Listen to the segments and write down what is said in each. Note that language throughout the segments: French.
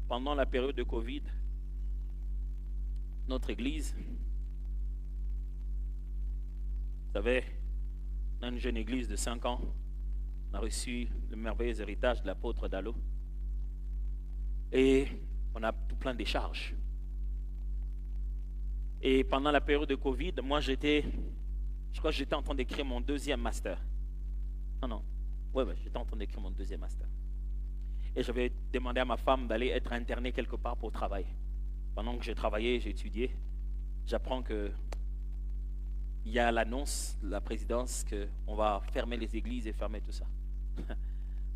pendant la période de Covid, notre église, vous savez, on a une jeune église de 5 ans, on a reçu le merveilleux héritage de l'apôtre Dallot et on a tout plein de charges. Et pendant la période de Covid, moi je crois que j'étais en train d'écrire mon 2e master. Non, j'étais en train d'écrire mon 2e master. Et j'avais demandé à ma femme d'aller être internée quelque part pour travailler. Pendant que j'ai travaillé, j'ai étudié, j'apprends que il y a l'annonce de la présidence qu'on va fermer les églises et fermer tout ça.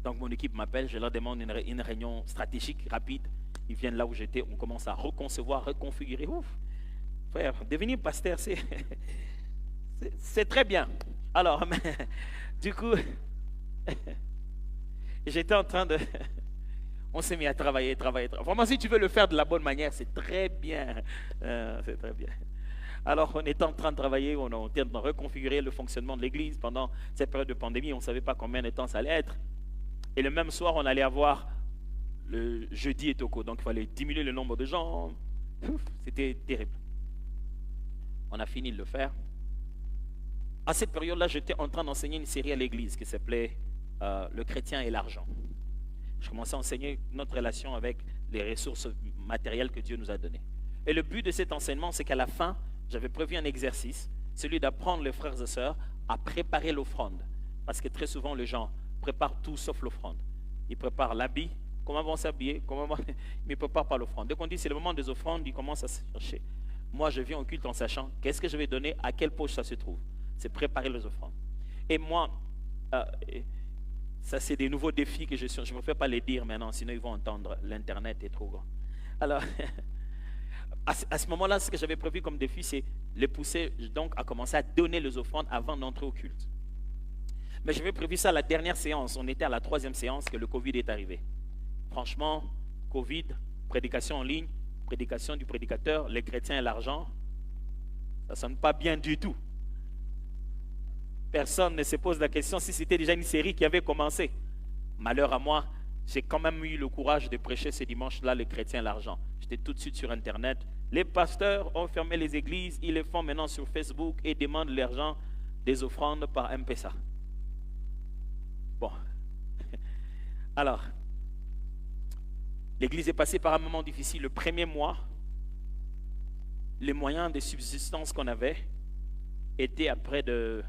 Donc mon équipe m'appelle, je leur demande une réunion stratégique, rapide. Ils viennent là où j'étais, on commence à reconcevoir, reconfigurer. Ouf, frère, devenir pasteur, c'est très bien. Alors, du coup, j'étais en train de... On s'est mis à travailler. Vraiment, si tu veux le faire de la bonne manière, c'est très bien. C'est très bien. Alors, on était en train de travailler, on est en train de reconfigurer le fonctionnement de l'église pendant cette période de pandémie. On ne savait pas combien de temps ça allait être. Et le même soir, on allait avoir le jeudi et Toko. Donc, il fallait diminuer le nombre de gens. C'était terrible. On a fini de le faire. À cette période-là, j'étais en train d'enseigner une série à l'église qui s'appelait Le chrétien et l'argent. Je commençais à enseigner notre relation avec les ressources matérielles que Dieu nous a données. Et le but de cet enseignement, c'est qu'à la fin, j'avais prévu un exercice, celui d'apprendre les frères et sœurs à préparer l'offrande. Parce que très souvent, les gens préparent tout sauf l'offrande. Ils préparent l'habit, comment vont s'habiller, mais ils ne préparent pas l'offrande. Dès qu'on dit c'est le moment des offrandes, ils commencent à se chercher. Moi, je viens au culte en sachant qu'est-ce que je vais donner, à quelle poche ça se trouve. C'est préparer les offrandes. Et moi, ça c'est des nouveaux défis que je ne me fais pas les dire maintenant, sinon ils vont entendre, l'Internet est trop grand. Alors, à ce moment-là, ce que j'avais prévu comme défi, c'est les pousser donc à commencer à donner les offrandes avant d'entrer au culte. Mais j'avais prévu ça à la dernière séance, on était à la 3e séance que le Covid est arrivé. Franchement, Covid, prédication en ligne, prédication du prédicateur, les chrétiens et l'argent, ça ne sonne pas bien du tout. Personne ne se pose la question si c'était déjà une série qui avait commencé. Malheur à moi, j'ai quand même eu le courage de prêcher ce dimanche-là, les chrétiens et l'argent. J'étais tout de suite sur Internet. Les pasteurs ont fermé les églises, ils les font maintenant sur Facebook et demandent l'argent des offrandes par M-Pesa. Bon. Alors, l'église est passée par un moment difficile. Le premier mois, les moyens de subsistance qu'on avait étaient à près de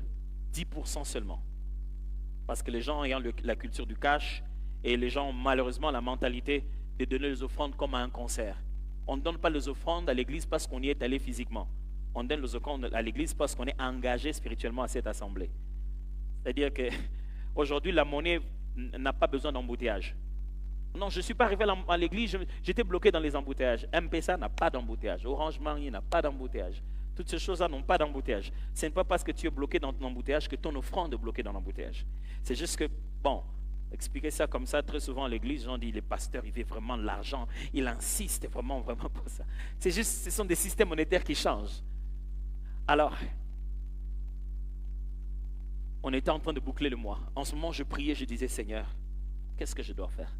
10% seulement. Parce que les gens ayant la culture du cash et les gens ont malheureusement la mentalité de donner les offrandes comme à un concert. On ne donne pas les offrandes à l'église parce qu'on y est allé physiquement. On donne les offrandes à l'église parce qu'on est engagé spirituellement à cette assemblée. C'est-à-dire qu'aujourd'hui, la monnaie n'a pas besoin d'embouteillage. Non, je ne suis pas arrivé à l'église, j'étais bloqué dans les embouteillages. M-Pesa n'a pas d'embouteillage. Orange Money n'a pas d'embouteillage. Toutes ces choses-là n'ont pas d'embouteillage. Ce n'est pas parce que tu es bloqué dans ton embouteillage que ton offrande est bloquée dans l'embouteillage. C'est juste que, bon, expliquer ça comme ça, très souvent à l'église, les gens disent, les pasteurs, ils veulent vraiment de l'argent. Ils insistent vraiment pour ça. C'est juste, ce sont des systèmes monétaires qui changent. Alors, on était en train de boucler le mois. En ce moment, je priais, je disais, Seigneur, qu'est-ce que je dois faire?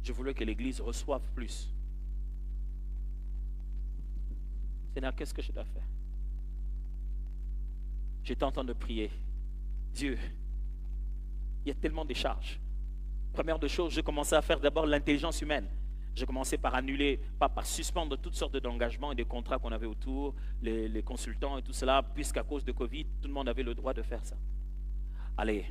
Je voulais que l'église reçoive plus. Seigneur, qu'est-ce que je dois faire? J'étais en train de prier. Dieu, il y a tellement de charges. Première des choses, je commençais à faire d'abord l'intelligence humaine. Je commençais par annuler, par suspendre toutes sortes d'engagements et de contrats qu'on avait autour, les consultants et tout cela, puisqu'à cause de Covid, tout le monde avait le droit de faire ça. Allez,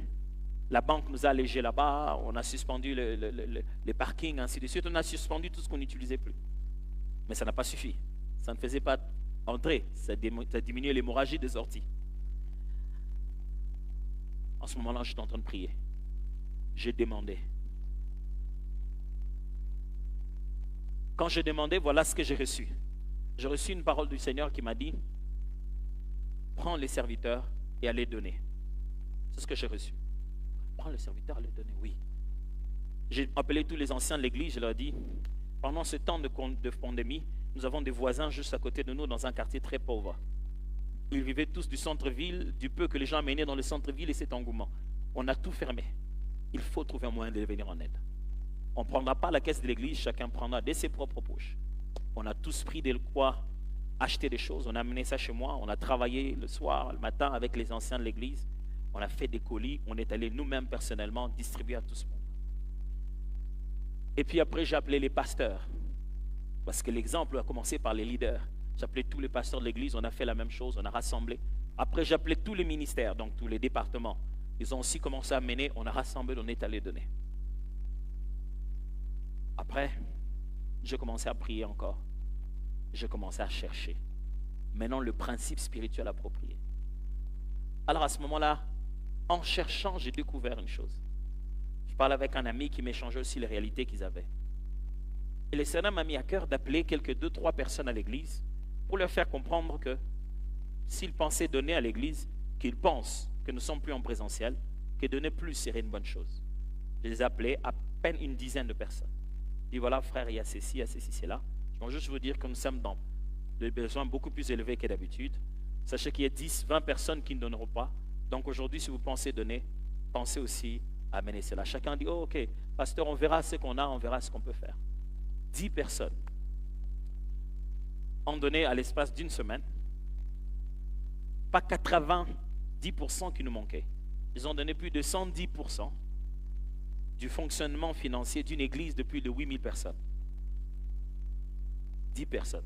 la banque nous a allégé là-bas, on a suspendu les parkings, ainsi de suite. On a suspendu tout ce qu'on n'utilisait plus. Mais ça n'a pas suffi. Ça ne faisait pas entrer, ça diminuait l'hémorragie des sorties. En ce moment-là, j'étais en train de prier. J'ai demandé. Quand j'ai demandé, voilà ce que j'ai reçu. J'ai reçu une parole du Seigneur qui m'a dit, prends les serviteurs et allez donner. C'est ce que j'ai reçu. Prends les serviteurs et allez donner, oui. J'ai appelé tous les anciens de l'église, je leur ai dit, pendant ce temps de pandémie, nous avons des voisins juste à côté de nous dans un quartier très pauvre. Ils vivaient tous du centre-ville, du peu que les gens amenaient dans le centre-ville et cet engouement. On a tout fermé. il faut trouver un moyen de venir en aide. On ne prendra pas la caisse de l'église, chacun prendra de ses propres poches. On a tous pris de quoi acheter des choses, on a amené ça chez moi, on a travaillé le soir, le matin avec les anciens de l'église, on a fait des colis, on est allé nous-mêmes personnellement distribuer à tout ce monde. Et puis après, j'ai appelé les pasteurs, parce que l'exemple a commencé par les leaders. J'ai appelé tous les pasteurs de l'église, on a fait la même chose, on a rassemblé. Après, j'ai appelé tous les ministères, donc tous les départements. Ils ont aussi commencé à mener, on a rassemblé, on est allé donner. Après, j'ai commencé à prier encore. J'ai commencé à chercher. Maintenant, le principe spirituel approprié. Alors à ce moment-là, en cherchant, j'ai découvert une chose. Je parlais avec un ami qui m'échangeait aussi les réalités qu'ils avaient. Et le Seigneur m'a mis à cœur d'appeler quelques 2-3 personnes à l'église pour leur faire comprendre que s'ils pensaient donner à l'église, qu'ils pensent que nous ne sommes plus en présentiel, que donner plus serait une bonne chose. Je les ai appelés à peine une dizaine de personnes. Je dis voilà frère, il y a ceci, c'est là. Je veux juste vous dire que nous sommes dans des besoins beaucoup plus élevés que d'habitude. Sachez qu'il y a 10, 20 personnes qui ne donneront pas. Donc aujourd'hui, si vous pensez donner, pensez aussi à amener cela. Chacun dit, oh, ok, pasteur, on verra ce qu'on a, on verra ce qu'on peut faire. 10 personnes ont donné à l'espace d'une semaine. Pas 90% qui nous manquaient. Ils ont donné plus de 110% du fonctionnement financier d'une église de plus de 8000 personnes. 10 personnes.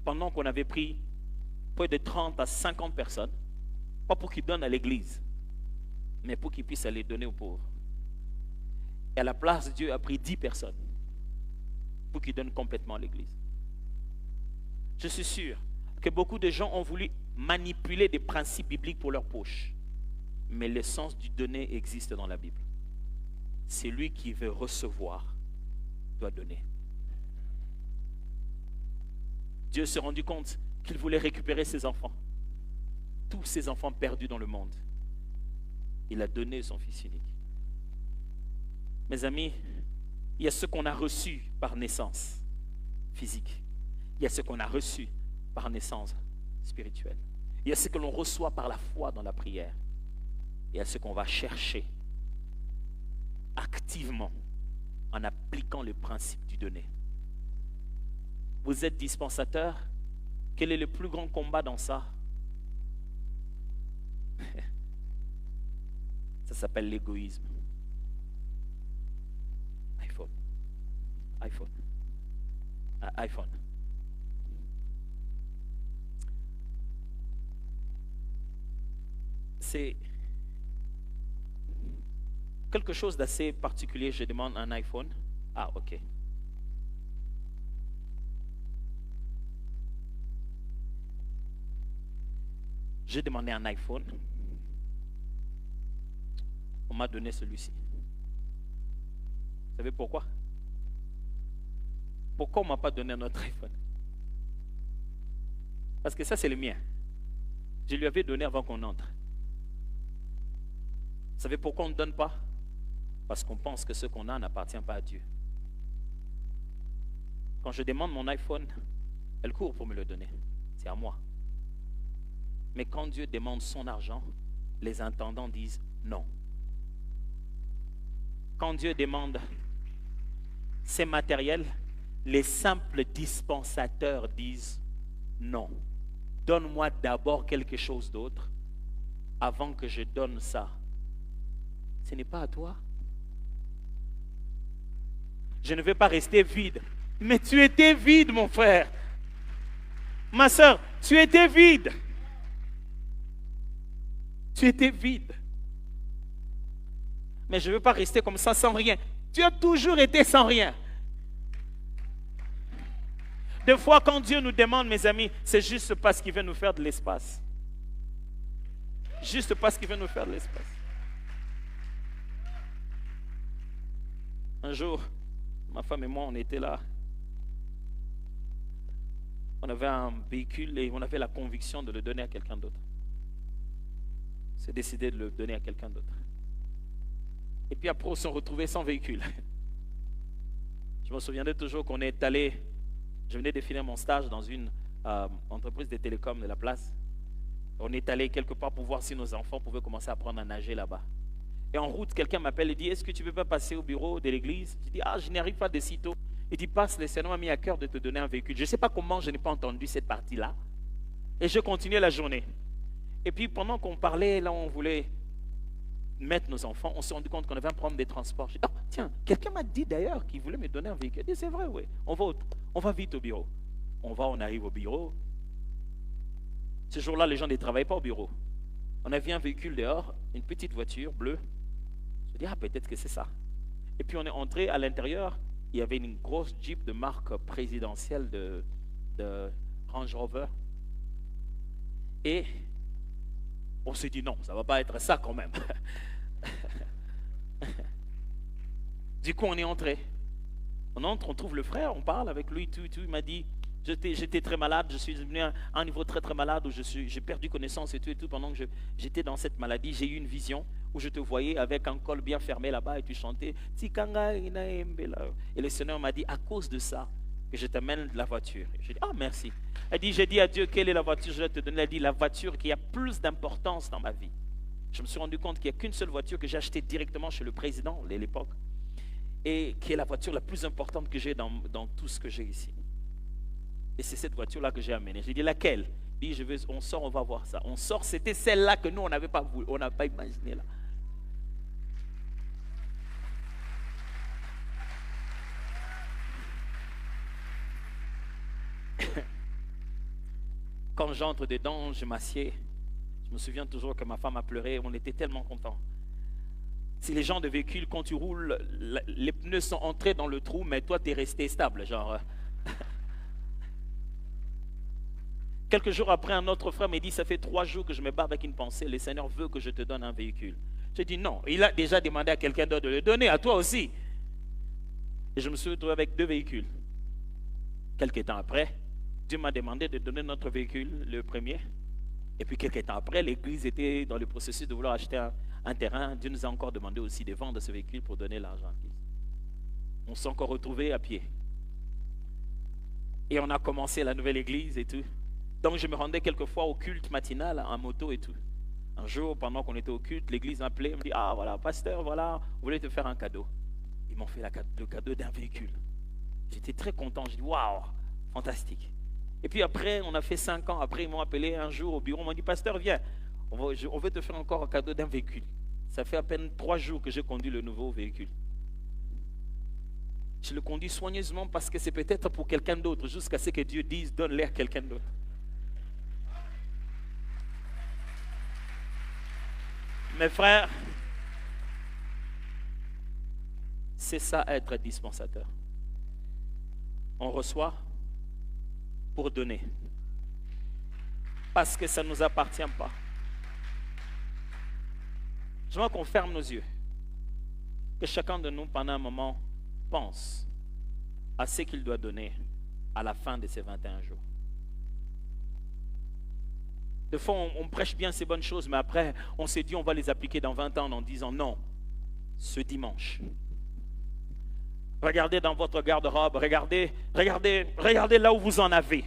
Pendant qu'on avait pris près de 30 à 50 personnes, pas pour qu'ils donnent à l'église, mais pour qu'ils puissent aller donner aux pauvres. Et à la place, Dieu a pris 10 personnes pour qu'ils donnent complètement à l'église. Je suis sûr que beaucoup de gens ont voulu manipuler des principes bibliques pour leur poche. Mais l'essence du donner existe dans la Bible. C'est lui qui veut recevoir, doit donner. Dieu s'est rendu compte qu'il voulait récupérer ses enfants. Tous ses enfants perdus dans le monde. Il a donné son Fils unique. Mes amis, il y a ce qu'on a reçu par naissance physique. Il y a ce qu'on a reçu par naissance spirituelle. Il y a ce que l'on reçoit par la foi dans la prière. Il y a ce qu'on va chercher activement en appliquant le principe du donner. Vous êtes dispensateur. Quel est le plus grand combat dans ça? Ça s'appelle l'égoïsme. iPhone. C'est quelque chose d'assez particulier. Je demande un iPhone. Ah, ok. J'ai demandé un iPhone. On m'a donné celui-ci. Vous savez pourquoi? Pourquoi on ne m'a pas donné un autre iPhone? Parce que ça, c'est le mien. Je lui avais donné avant qu'on entre. Vous savez pourquoi on ne donne pas? Parce qu'on pense que ce qu'on a n'appartient pas à Dieu. Quand je demande mon iPhone, elle court pour me le donner. C'est à moi. Mais quand Dieu demande son argent, les intendants disent non. Quand Dieu demande ses matériels, les simples dispensateurs disent non. Donne-moi d'abord quelque chose d'autre avant que je donne ça. Ce n'est pas à toi. Je ne veux pas rester vide. Mais tu étais vide, mon frère. Ma soeur, tu étais vide. Tu étais vide. Mais je ne veux pas rester comme ça sans rien. Tu as toujours été sans rien. Des fois, quand Dieu nous demande, mes amis, c'est juste parce qu'il veut nous faire de l'espace. Juste parce qu'il veut nous faire de l'espace. Un jour, ma femme et moi, on était là. On avait un véhicule et on avait la conviction de le donner à quelqu'un d'autre. C'est décidé de le donner à quelqu'un d'autre. Et puis après, on s'est retrouvés sans véhicule. Je me souviendrai toujours qu'on est allé, je venais de finir mon stage dans une entreprise de télécom de la place. On est allé quelque part pour voir si nos enfants pouvaient commencer à apprendre à nager là-bas. Et en route, quelqu'un m'appelle et dit, est-ce que tu ne peux pas passer au bureau de l'église? Je dis, ah, je n'y arrive pas de sitôt. Il dit, passe, le Seigneur m'a mis à cœur de te donner un véhicule. Je ne sais pas comment je n'ai pas entendu cette partie-là. Et je continuais la journée. Et puis pendant qu'on parlait, là, on voulait mettre nos enfants, on s'est rendu compte qu'on avait un problème des transports. Je dis, oh, tiens, quelqu'un m'a dit d'ailleurs qu'il voulait me donner un véhicule. Je dis, c'est vrai, oui. On va vite au bureau. On arrive au bureau. Ce jour-là, les gens ne travaillaient pas au bureau. On a vu un véhicule dehors, une petite voiture bleue. Je dis, ah, peut-être que c'est ça. Et puis on est entré à l'intérieur. Il y avait une grosse Jeep de marque présidentielle de Range Rover. Et on s'est dit, non, ça ne va pas être ça quand même. Du coup, on est entré. On entre, on trouve le frère, on parle avec lui, tout. Il m'a dit, j'étais très malade, je suis devenu à un niveau très très malade où j'ai perdu connaissance et tout. Pendant que j'étais dans cette maladie, j'ai eu une vision où je te voyais avec un col bien fermé là-bas et tu chantais Tikanga ina embela. Et le Seigneur m'a dit, à cause de ça, que je t'amène la voiture. J'ai dit, ah, merci. Elle dit, j'ai dit à Dieu, quelle est la voiture? Je vais te donner. Elle dit, la voiture qui a plus d'importance dans ma vie. Je me suis rendu compte qu'il n'y a qu'une seule voiture que j'ai achetée directement chez le président à l'époque. Et qui est la voiture la plus importante que j'ai dans tout ce que j'ai ici. Et c'est cette voiture-là que j'ai amenée. J'ai dit, laquelle? Il dit, on sort, on va voir ça. On sort, c'était celle-là que nous, on n'avait pas voulu, on n'a pas imaginé là. Quand j'entre dedans, je m'assieds. Je me souviens toujours que ma femme a pleuré. On était tellement contents. Si les gens de véhicule, quand tu roules, les pneus sont entrés dans le trou, mais toi, tu es resté stable. Genre. Quelques jours après, un autre frère m'a dit, ça fait 3 jours que je me bats avec une pensée. Le Seigneur veut que je te donne un véhicule. J'ai dit non. Il a déjà demandé à quelqu'un d'autre de le donner, à toi aussi. Et je me suis retrouvé avec 2 véhicules. Quelques temps après, Dieu m'a demandé de donner notre véhicule, le premier. Et puis quelques temps après, l'église était dans le processus de vouloir acheter un terrain. Dieu nous a encore demandé aussi de vendre ce véhicule pour donner l'argent à l'église. On s'est encore retrouvés à pied. Et on a commencé la nouvelle église et tout. Donc je me rendais quelquefois au culte matinal en moto et tout. Un jour, pendant qu'on était au culte, l'église m'a appelé, me dit, ah voilà, pasteur, voilà, on voulait te faire un cadeau. Ils m'ont fait le cadeau d'un véhicule. J'étais très content, j'ai dit, waouh, fantastique. Et puis après, on a fait 5 ans, après ils m'ont appelé un jour au bureau, ils m'ont dit, pasteur, viens, on veut te faire encore un cadeau d'un véhicule. Ça fait à peine 3 jours que j'ai conduit le nouveau véhicule. Je le conduis soigneusement parce que c'est peut-être pour quelqu'un d'autre, jusqu'à ce que Dieu dise, donne-le à quelqu'un d'autre. Mes frères, c'est ça être dispensateur. On reçoit pour donner. Parce que ça ne nous appartient pas. Je veux qu'on ferme nos yeux. Que chacun de nous, pendant un moment, pense à ce qu'il doit donner à la fin de ces 21 jours. Des fois, on prêche bien ces bonnes choses, mais après, on s'est dit on va les appliquer dans 20 ans en disant non, ce dimanche. Regardez dans votre garde-robe, regardez là où vous en avez.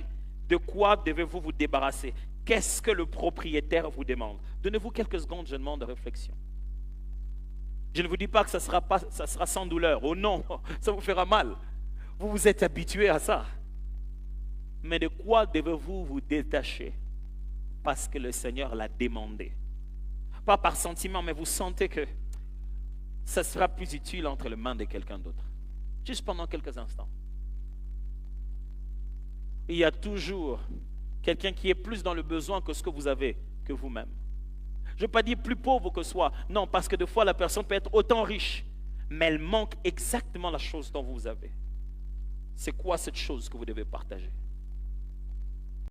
De quoi devez-vous vous débarrasser? Qu'est-ce que le propriétaire vous demande? Donnez-vous quelques secondes, je demande de réflexion. Je ne vous dis pas que ça sera sans douleur. Oh non, ça vous fera mal. Vous vous êtes habitué à ça. Mais de quoi devez-vous vous détacher? Parce que le Seigneur l'a demandé. Pas par sentiment, mais vous sentez que ça sera plus utile entre les mains de quelqu'un d'autre. Juste pendant quelques instants. Il y a toujours quelqu'un qui est plus dans le besoin que ce que vous avez, que vous-même. Je ne veux pas dire plus pauvre que soi. Non, parce que des fois, la personne peut être autant riche, mais elle manque exactement la chose dont vous avez. C'est quoi cette chose que vous devez partager?